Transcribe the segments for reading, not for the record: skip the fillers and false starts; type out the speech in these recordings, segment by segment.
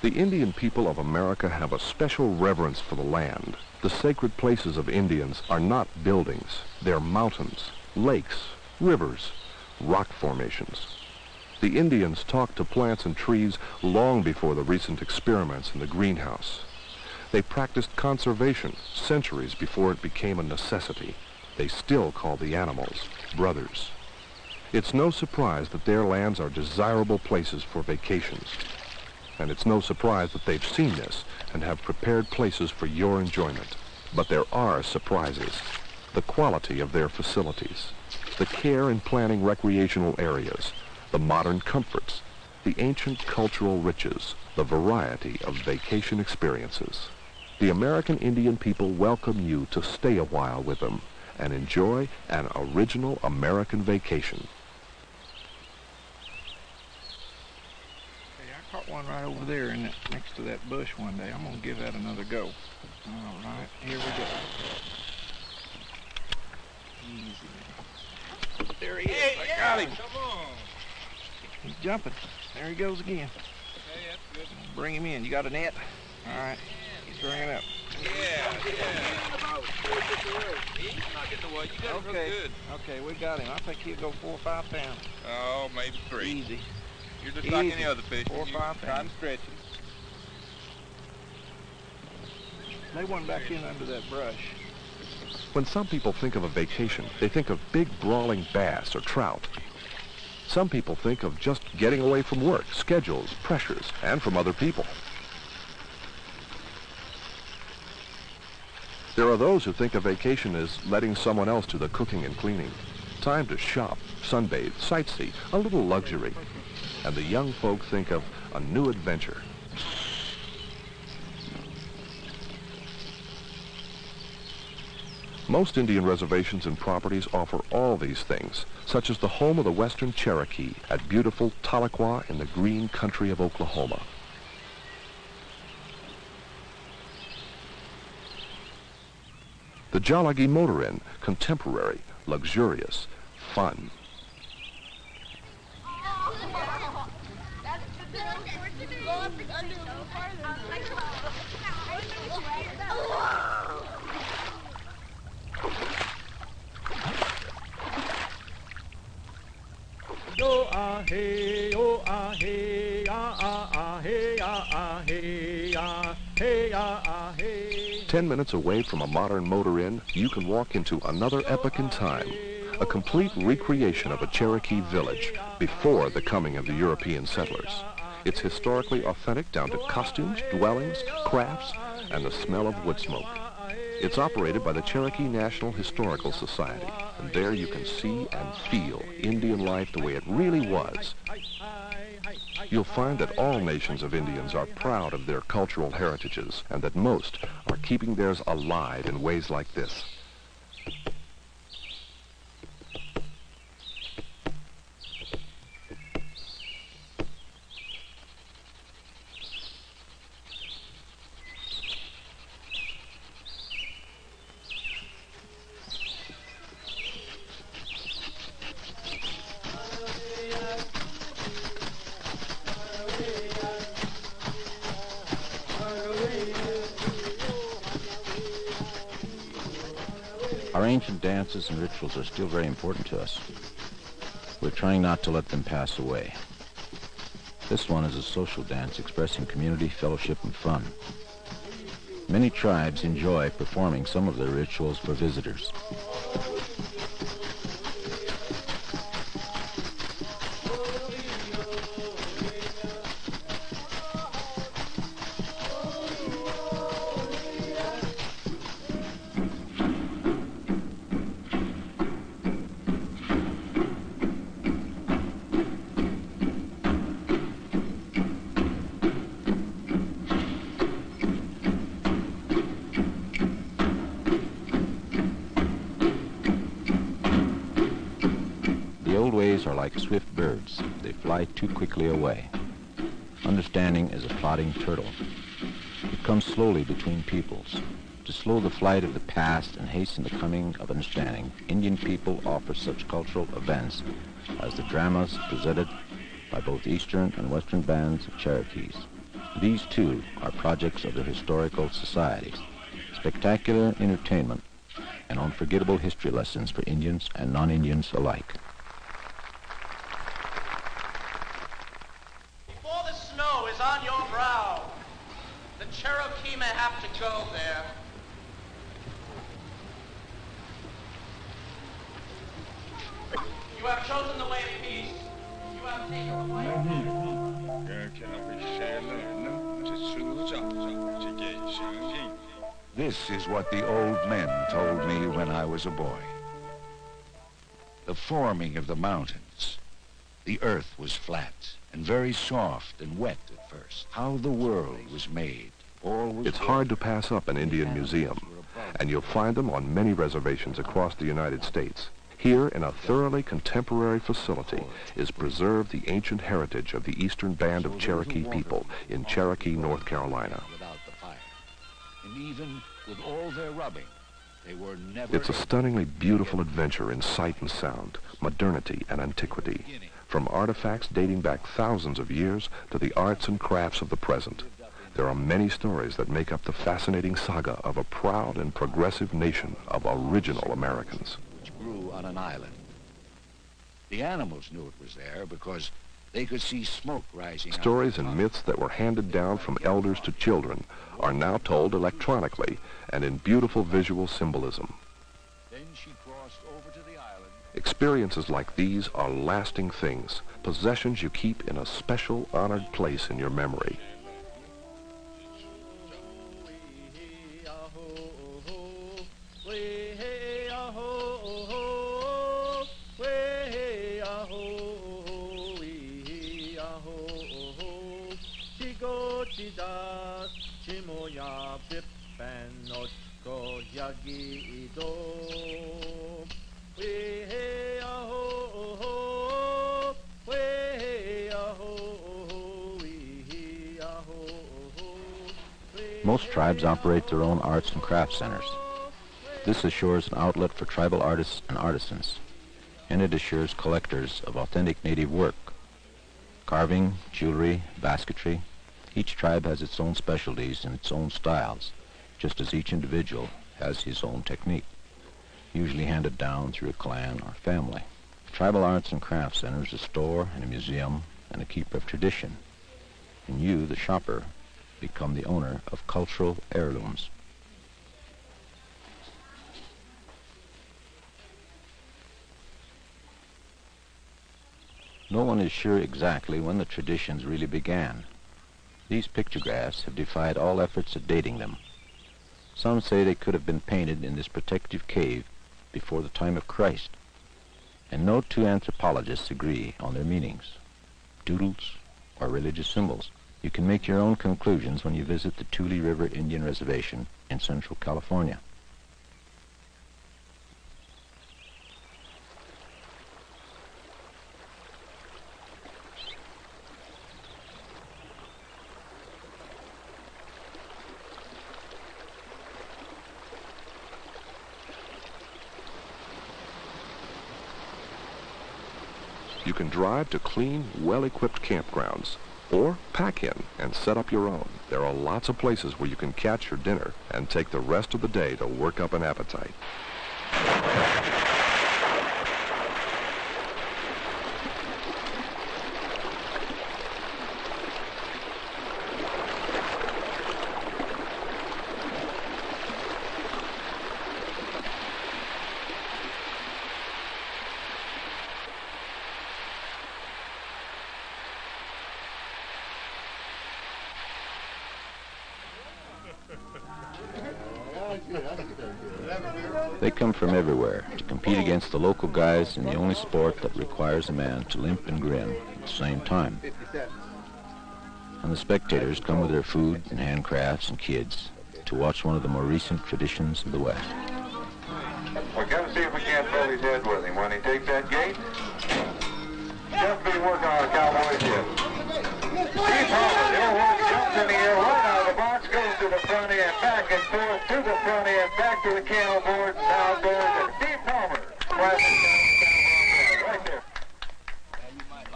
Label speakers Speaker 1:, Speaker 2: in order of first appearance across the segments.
Speaker 1: The Indian people of America have a special reverence for the land. The sacred places of Indians are not buildings. They're mountains, lakes, rivers, rock formations. The Indians talked to plants and trees long before the recent experiments in the greenhouse. They practiced conservation centuries before it became a necessity. They still call the animals brothers. It's no surprise that their lands are desirable places for vacations. And it's no surprise that they've seen this and have prepared places for your enjoyment. But there are surprises. The quality of their facilities, the care in planning recreational areas, the modern comforts, the ancient cultural riches, the variety of vacation experiences. The American Indian people welcome you to stay a while with them and enjoy an original American vacation.
Speaker 2: I caught one right over there next to that bush one day. I'm going to give that another go. All right, here we go. Easy. There he is.
Speaker 3: Hey,
Speaker 2: I got him.
Speaker 3: Come on.
Speaker 2: He's jumping. There he goes again.
Speaker 3: Hey, that's good.
Speaker 2: Bring him in. You got a net? All right. He's bringing it up.
Speaker 3: Yeah. He's not getting away. You got him real good.
Speaker 2: Okay, we got him. I think he'll go 4 or 5 pounds.
Speaker 3: Oh, maybe 3.
Speaker 2: Easy.
Speaker 3: You're just like any other fish.
Speaker 2: 4 or 5
Speaker 3: Trying
Speaker 2: pounds.
Speaker 3: to stretch him.
Speaker 2: They went back in under that brush.
Speaker 1: When some people think of a vacation, they think of big brawling bass or trout. Some people think of just getting away from work, schedules, pressures, and from other people. There are those who think a vacation is letting someone else do the cooking and cleaning. Time to shop, sunbathe, sightsee, a little luxury. And the young folk think of a new adventure. Most Indian reservations and properties offer all these things, such as the home of the Western Cherokee at beautiful Tahlequah in the green country of Oklahoma. The Jalagi Motor Inn, contemporary, luxurious, fun.
Speaker 4: Yo ah hey, oh ah hey, ah ah ah hey, ah ah hey, ah hey, ah ah hey.
Speaker 1: 10 minutes away from a modern motor inn, you can walk into another epoch in time, a complete recreation of a Cherokee village before the coming of the European settlers. It's historically authentic down to costumes, dwellings, crafts, and the smell of wood smoke. It's operated by the Cherokee National Historical Society, and there you can see and feel Indian life the way it really was. You'll find that all nations of Indians are proud of their cultural heritages, and that most are keeping theirs alive in ways like this.
Speaker 5: Our ancient dances and rituals are still very important to us. We're trying not to let them pass away. This one is a social dance expressing community, fellowship, and fun. Many tribes enjoy performing some of their rituals for visitors. Are like swift birds. They fly too quickly away. Understanding is a plodding turtle. It comes slowly between peoples. To slow the flight of the past and hasten the coming of understanding, Indian people offer such cultural events as the dramas presented by both Eastern and Western bands of Cherokees. These, too, are projects of the Historical Society. Spectacular entertainment and unforgettable history lessons for Indians and non-Indians alike.
Speaker 6: Before the snow is on your brow, the Cherokee may have to go there. You have chosen the way of peace. You have taken the way of
Speaker 7: This is what the old men told me when I was a boy. The forming of the mountains. The earth was flat and very soft and wet at first. How the world was made. All was
Speaker 1: It's hard to pass up an Indian museum, and you'll find them on many reservations across the United States. Here, in a thoroughly contemporary facility, is preserved the ancient heritage of the Eastern Band of Cherokee people in Cherokee, North Carolina.
Speaker 7: Without the fire. And even with all their rubbing, they were never...
Speaker 1: It's a stunningly beautiful adventure in sight and sound, modernity and antiquity, from artifacts dating back thousands of years to the arts and crafts of the present. There are many stories that make up the fascinating saga of a proud and progressive nation of original Americans.
Speaker 7: Which grew on an island. The animals knew it was there because they could see smoke rising.
Speaker 1: Stories and myths that were handed down from elders to children are now told electronically and in beautiful visual symbolism.
Speaker 7: Then she crossed over to the island.
Speaker 1: Experiences like these are lasting things, possessions you keep in a special, honored place in your memory.
Speaker 5: Most tribes operate their own arts and craft centers. This assures an outlet for tribal artists and artisans, and it assures collectors of authentic native work. Carving, jewelry, basketry, each tribe has its own specialties and its own styles, just as each individual has his own technique, usually handed down through a clan or family. Tribal arts and craft centers, a store and a museum and a keeper of tradition, and you, the shopper, become the owner of cultural heirlooms. No one is sure exactly when the traditions really began. These pictographs have defied all efforts at dating them. Some say they could have been painted in this protective cave before the time of Christ, and no two anthropologists agree on their meanings, doodles or religious symbols. You can make your own conclusions when you visit the Tule River Indian Reservation in Central California.
Speaker 1: You can drive to clean, well-equipped campgrounds, or pack in and set up your own. There are lots of places where you can catch your dinner and take the rest of the day to work up an appetite.
Speaker 5: They come from everywhere to compete against the local guys in the only sport that requires a man to limp and grin at the same time. And the spectators come with their food and handcrafts and kids to watch one of the more recent traditions of the West.
Speaker 8: We're going to see if we can't fill his head with him. When he takes that gate, just be working on a cowboy's head. Steve Palmer, the old horse jumps in the air right out of the box, goes to the front end, back and forth, to the front end, back to the cantle board, and outdoors, and Steve Palmer. Right there.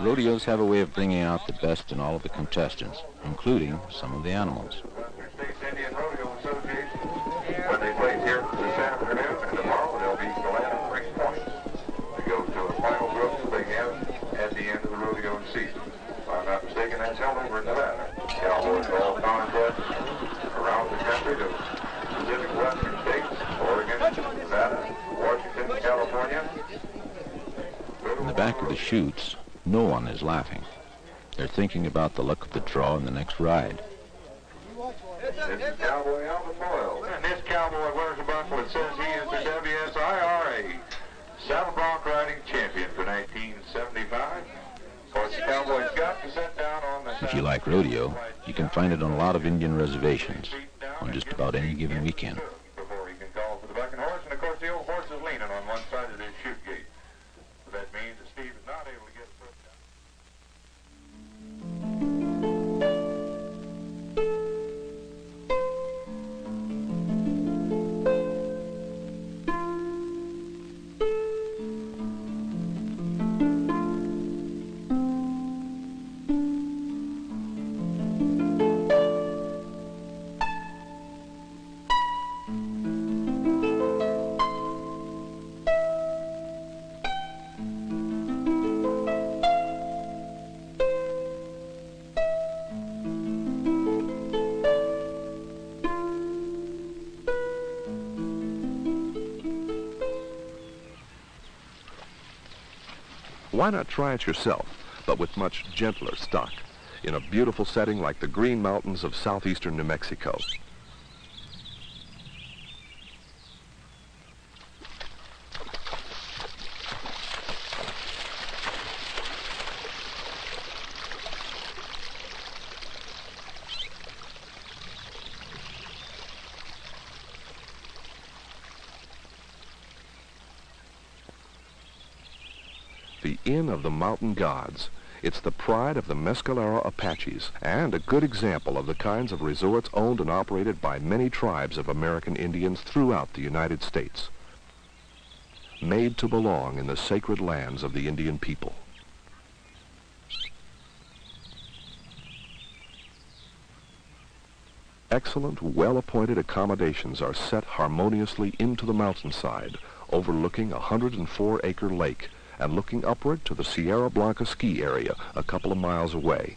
Speaker 5: Rodeos have a way of bringing out the best in all of the contestants, including some of the animals.
Speaker 8: States Indian Rodeo Association, when they place here this afternoon and tomorrow, they'll be glad of 3 points to go to the final groups that they have at the end of the rodeo season. If I'm not mistaken, that's held over in Nevada. Cowboys all contests around the country to Pacific Western states, Oregon, Nevada, Washington, California.
Speaker 5: In the back of the chutes, no one is laughing. They're thinking about the luck of the draw in the next ride.
Speaker 8: This is Cowboy Alvin Boyle. And this cowboy wears a buckle that says he is the WSIRA Saddle Bronc Riding Champion for 1975. Of course, the cowboy's got to sit down on the...
Speaker 5: If you like rodeo, you can find it on a lot of Indian reservations on just about any given weekend.
Speaker 8: Before he can call for the bucking horse, and of course the old horse is leaning on one side of this chute gate. So that means that Steve is not able to get the foot down.
Speaker 1: Why not try it yourself, but with much gentler stock, in a beautiful setting like the Green Mountains of southeastern New Mexico? The Inn of the Mountain Gods. It's the pride of the Mescalero Apaches and a good example of the kinds of resorts owned and operated by many tribes of American Indians throughout the United States. Made to belong in the sacred lands of the Indian people. Excellent, well-appointed accommodations are set harmoniously into the mountainside, overlooking a 104-acre lake and looking upward to the Sierra Blanca ski area a couple of miles away,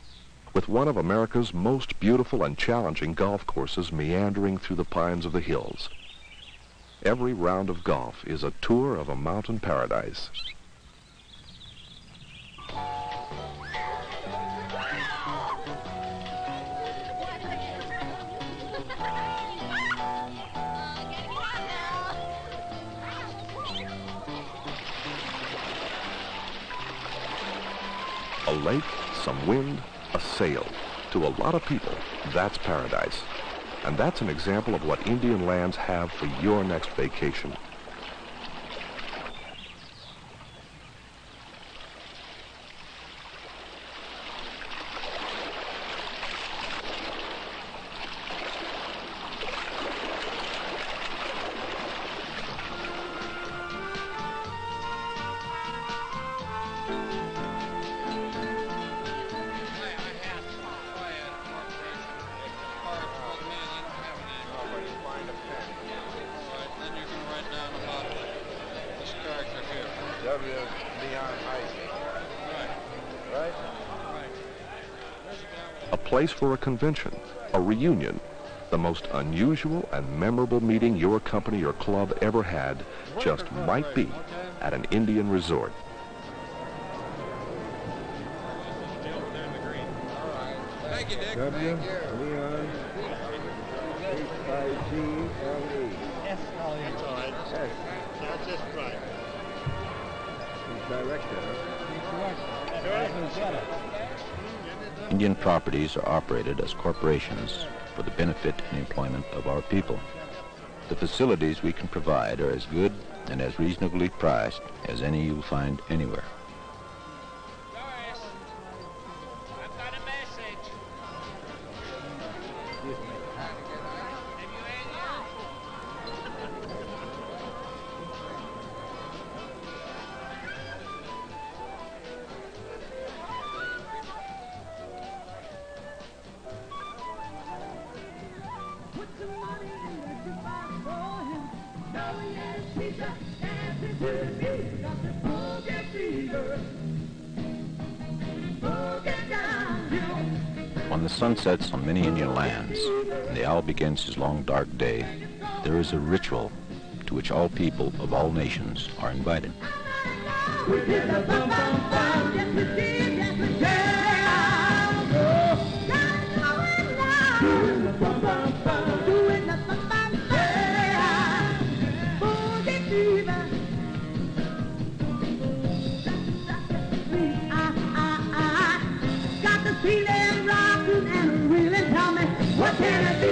Speaker 1: with one of America's most beautiful and challenging golf courses meandering through the pines of the hills. Every round of golf is a tour of a mountain paradise. A lake, some wind, a sail. To a lot of people, that's paradise. And that's an example of what Indian lands have for your next vacation. A place for a convention, a reunion, the most unusual and memorable meeting your company or club ever had just might be at an Indian resort.
Speaker 3: Thank you, Dick.
Speaker 4: W, Leon, H-I-G-L-E.
Speaker 9: Yes, that's all right.
Speaker 4: Yes.
Speaker 9: That's just right.
Speaker 4: He's director.
Speaker 5: Indian properties are operated as corporations for the benefit and employment of our people. The facilities we can provide are as good and as reasonably priced as any you'll find anywhere.
Speaker 6: Doris, I've got a message. Have you had
Speaker 5: When the sun sets on many Indian lands and the owl begins his long dark day, there is a ritual to which all people of all nations are invited.
Speaker 10: Feeling rockin' and reeling, tell me what can it be?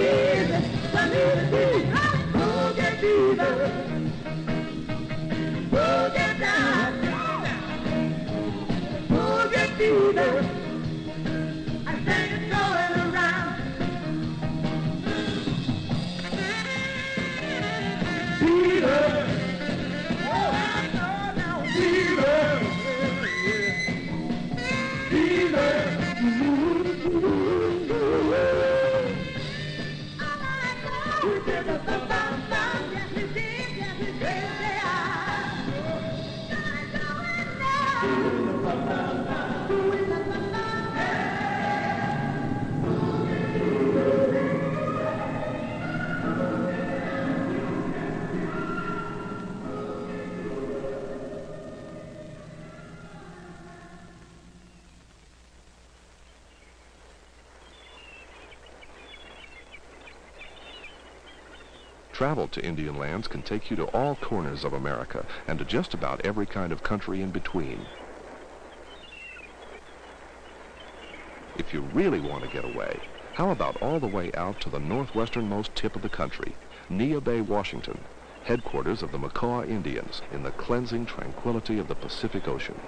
Speaker 10: What can it be? Boogie fever, boogie down, boogie fever. I think it's going around. Fever, fever, fever.
Speaker 1: Travel to Indian lands can take you to all corners of America and to just about every kind of country in between. If you really want to get away, how about all the way out to the northwesternmost tip of the country, Nia Bay, Washington, headquarters of the Macaw Indians in the cleansing tranquility of the Pacific Ocean.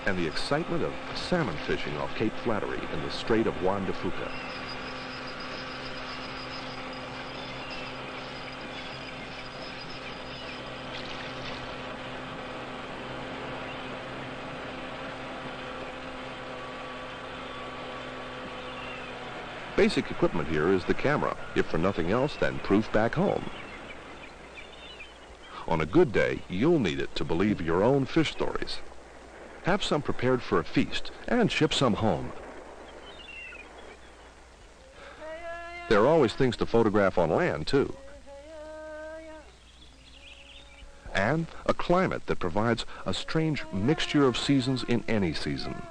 Speaker 1: And the excitement of salmon fishing off Cape Flattery in the Strait of Juan de Fuca. Basic equipment here is the camera, if for nothing else, then proof back home. On a good day, you'll need it to believe your own fish stories. Have some prepared for a feast, and ship some home. There are always things to photograph on land, too. And a climate that provides a strange mixture of seasons in any season.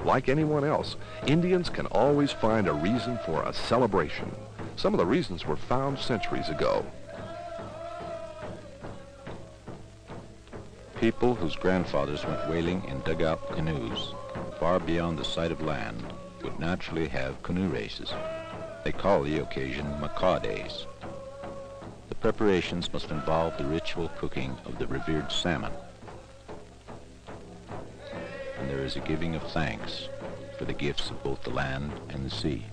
Speaker 1: Like anyone else, Indians can always find a reason for a celebration. Some of the reasons were found centuries ago.
Speaker 5: People whose grandfathers went whaling in dugout canoes far beyond the sight of land would naturally have canoe races. They call the occasion Macaw Days. The preparations must involve the ritual cooking of the revered salmon. And there is a giving of thanks for the gifts of both the land and the sea.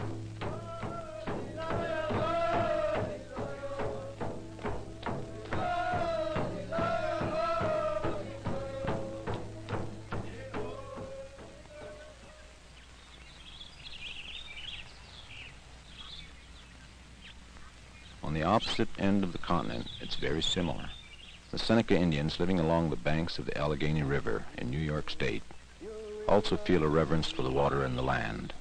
Speaker 5: On the opposite end of the continent, it's very similar. The Seneca Indians living along the banks of the Allegheny River in New York State also feel a reverence for the water and the land.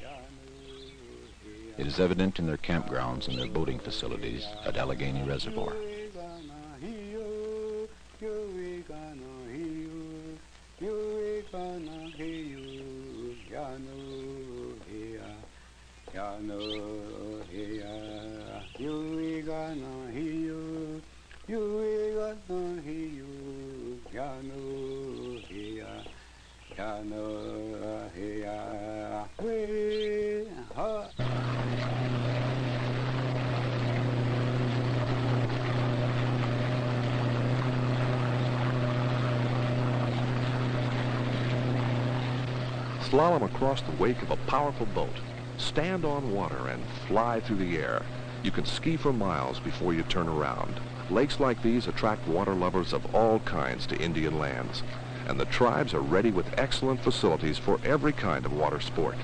Speaker 5: It is evident in their campgrounds and their boating facilities at Allegheny Reservoir.
Speaker 1: Slalom across the wake of a powerful boat. Stand on water and fly through the air. You can ski for miles before you turn around. Lakes like these attract water lovers of all kinds to Indian lands, and the tribes are ready with excellent facilities for every kind of water sport.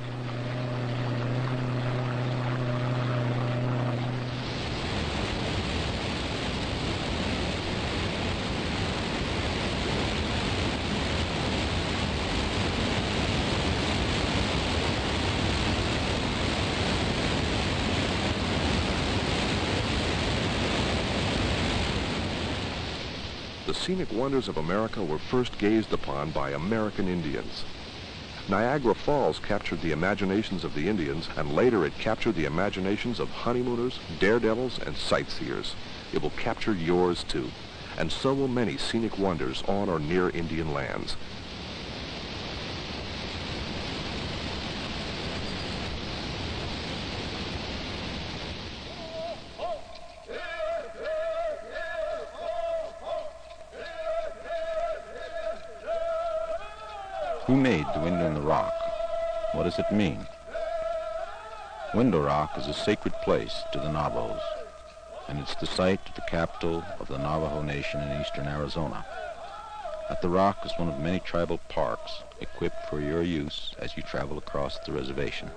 Speaker 1: The scenic wonders of America were first gazed upon by American Indians. Niagara Falls captured the imaginations of the Indians, and later it captured the imaginations of honeymooners, daredevils, and sightseers. It will capture yours too, and so will many scenic wonders on or near Indian lands.
Speaker 5: Who made the window in the rock? What does it mean? Window Rock is a sacred place to the Navajos, and it's the site of the capital of the Navajo Nation in eastern Arizona. At the rock is one of many tribal parks equipped for your use as you travel across the reservation.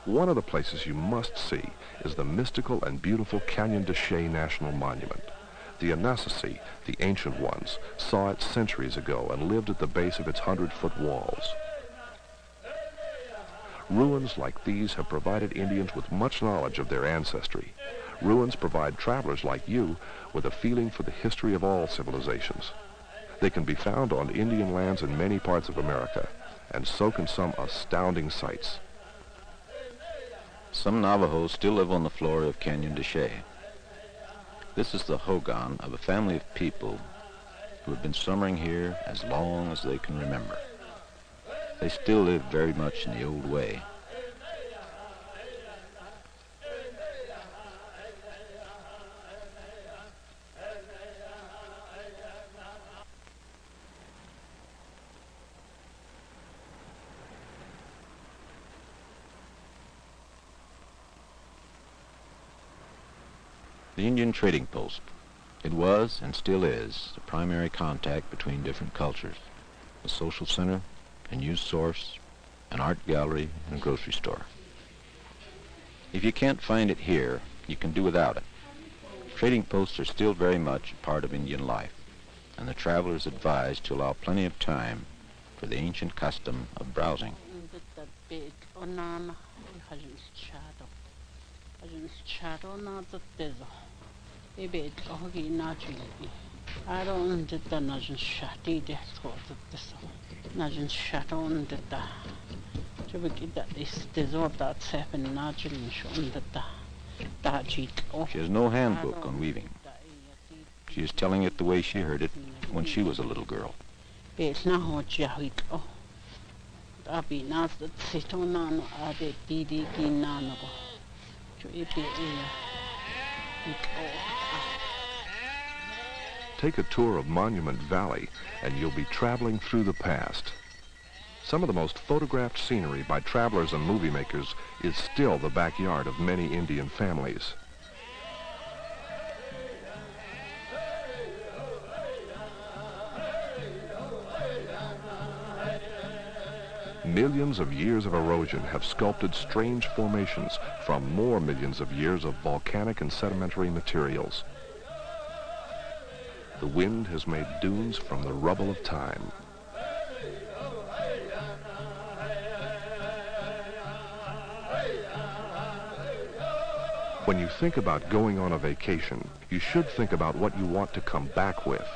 Speaker 1: One of the places you must see is the mystical and beautiful Canyon de Chelly National Monument. The Anasazi, the ancient ones, saw it centuries ago and lived at the base of its 100-foot walls. Ruins like these have provided Indians with much knowledge of their ancestry. Ruins provide travelers like you with a feeling for the history of all civilizations. They can be found on Indian lands in many parts of America, and so can some astounding sights.
Speaker 5: Some Navajos still live on the floor of Canyon de Chelly. This is the hogan of a family of people who have been summering here as long as they can remember. They still live very much in the old way. The Indian trading post. It was, and still is, the primary contact between different cultures, a social center, a news source, an art gallery, and a grocery store. If you can't find it here, you can do without it. Trading posts are still very much a part of Indian life, and the traveler is advised to allow plenty of time for the ancient custom of browsing. She has no handbook on weaving. She is telling it the way she heard it when she was a little girl.
Speaker 1: Take a tour of Monument Valley, and you'll be traveling through the past. Some of the most photographed scenery by travelers and movie makers is still the backyard of many Indian families. Millions of years of erosion have sculpted strange formations from more millions of years of volcanic and sedimentary materials. The wind has made dunes from the rubble of time. When you think about going on a vacation, you should think about what you want to come back with,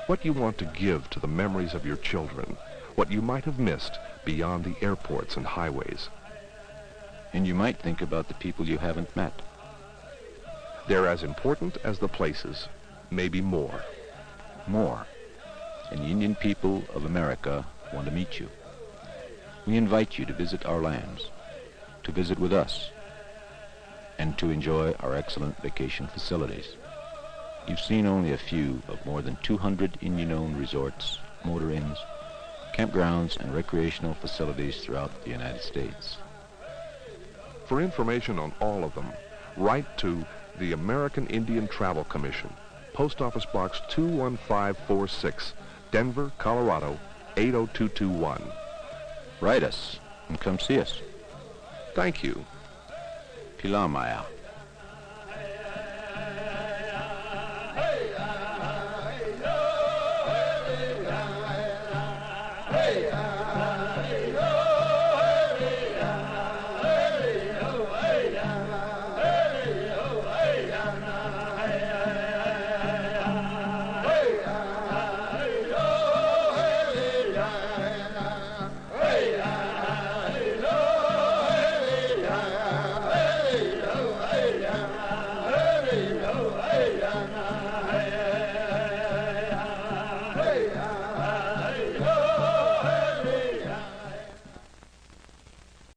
Speaker 1: what you want to give to the memories of your children, what you might have missed beyond the airports and highways.
Speaker 5: And you might think about the people you haven't met.
Speaker 1: They're as important as the places, maybe more.
Speaker 5: More. And the Indian people of America want to meet you. We invite you to visit our lands, to visit with us, and to enjoy our excellent vacation facilities. You've seen only a few of more than 200 Indian-owned resorts, motor inns, campgrounds and recreational facilities throughout the United States.
Speaker 1: For information on all of them, write to the American Indian Travel Commission, Post Office Box 21546, Denver, Colorado 80221.
Speaker 5: Write us and come see us.
Speaker 1: Thank you.
Speaker 5: Pilamaya.